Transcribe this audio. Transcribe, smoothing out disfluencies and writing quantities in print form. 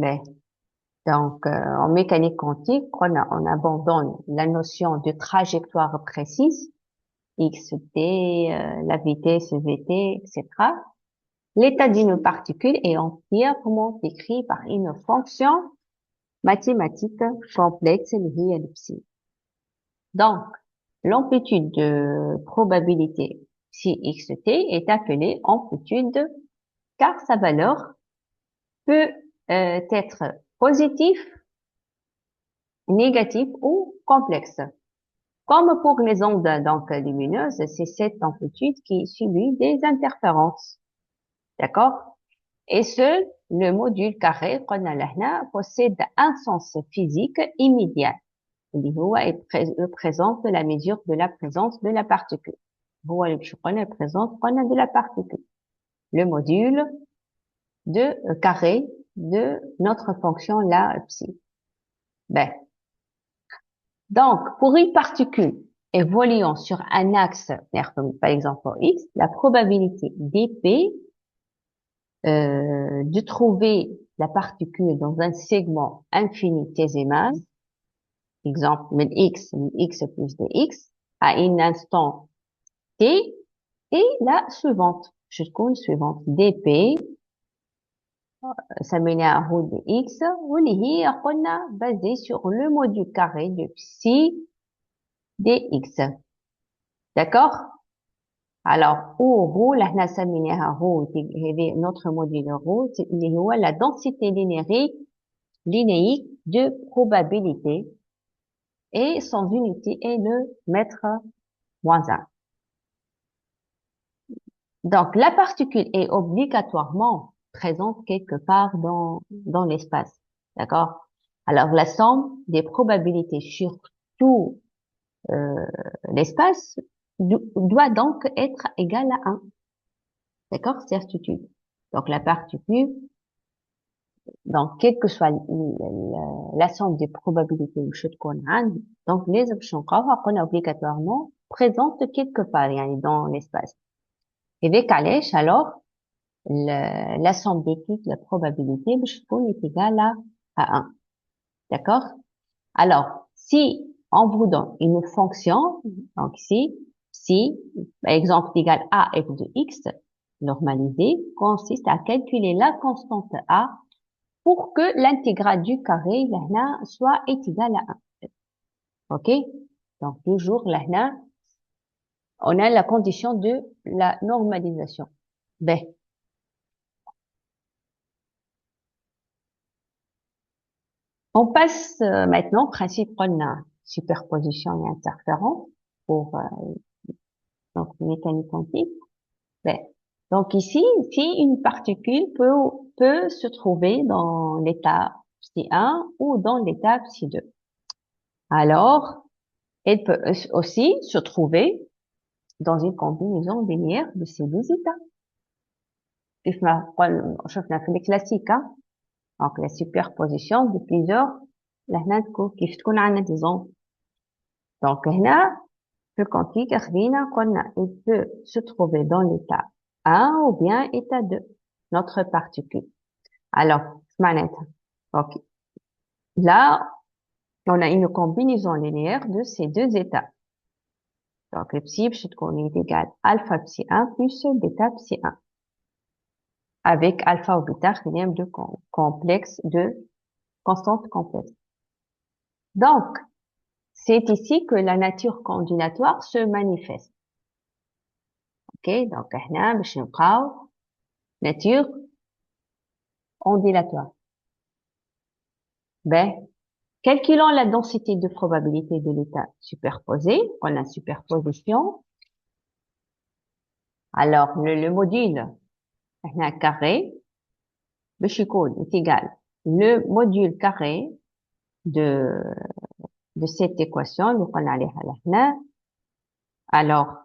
Ben, donc, en mécanique quantique, on abandonne la notion de trajectoire précise, x, t, la vitesse, vt, etc. L'état d'une particule est entièrement décrit par une fonction mathématique complexe liée à l'epsilon. Donc, l'amplitude de probabilité si xt est appelée amplitude car sa valeur peut être positive, négative ou complexe. Comme pour les ondes donc lumineuses, c'est cette amplitude qui subit des interférences. D'accord? Et seul le module carré قلنا لهنا possède un sens physique immédiat اللي هو représente la mesure de la présence de la particule. هو اللي باش قلنا représente قلنا de la particule. Le module de carré de notre fonction là psi. Ben, donc pour une particule évoluant sur un axe, par exemple x, la probabilité dp de trouver la particule dans un segment infinitésimal, exemple x plus dx, à un instant t, et la suivante, jusqu'au suivante, dp, سميناها dx, واللي هي قلنا basée sur le module carré de psi dx. D'accord? Alors, où لهنا سميناها هذه notre module ρ اللي هو la densité linéique de probabilité et son unité est le mètre moins 1. Donc, la particule est obligatoirement présente quelque part dans l'espace. D'accord? Alors, la somme des probabilités sur tout l'espace doit donc être égale à 1. D'accord? Certitude. Donc, la particule, donc, quelle que soit la somme des probabilités donc, les options qu'on a obligatoirement présentes quelque part, dans l'espace. Et décalage, alors, la somme de toutes les probabilités, est égale à 1. D'accord? Alors, si on vous donne une fonction, donc ici, si, par exemple, égale a f de x, normalisée, consiste à calculer la constante a pour que l'intégrale du carré, là, soit est égale à 1. OK? Donc, toujours, là, on a la condition de la normalisation. B. On passe maintenant au principe de superposition et interférence pour donc mécanique quantique. Ben, donc ici, si une particule peut se trouver dans l'état psi 1 ou dans l'état psi 2, alors elle peut aussi se trouver dans une combinaison linéaire de ces deux états. كيف ما شفنا في الكلاسيك donc la superposition de plusieurs لهنا كيف تكون عندنا des ondes. Donc هنا في الكونتيك خدينا قلنا il peut se trouver dans l'état 1 ou bien état 2 notre particule. Alors معناتها donc là on a une combinaison linéaire de ces deux états. Donc le psi باش تكون est égal alpha psi 1 plus bêta psi 1 avec alpha ou bêta خليهم de complexe de constante complexe. Donc c'est ici que la nature combinatoire se manifeste. OK, donc هنا باش نلقاو nature ondulatoire. Ben, calculons la densité de probabilité de l'état superposé, on a superposition. Alors, le module هنا carré باش يكون est égal le module carré de cette équation اللي قلنا عليها لهنا. Alors,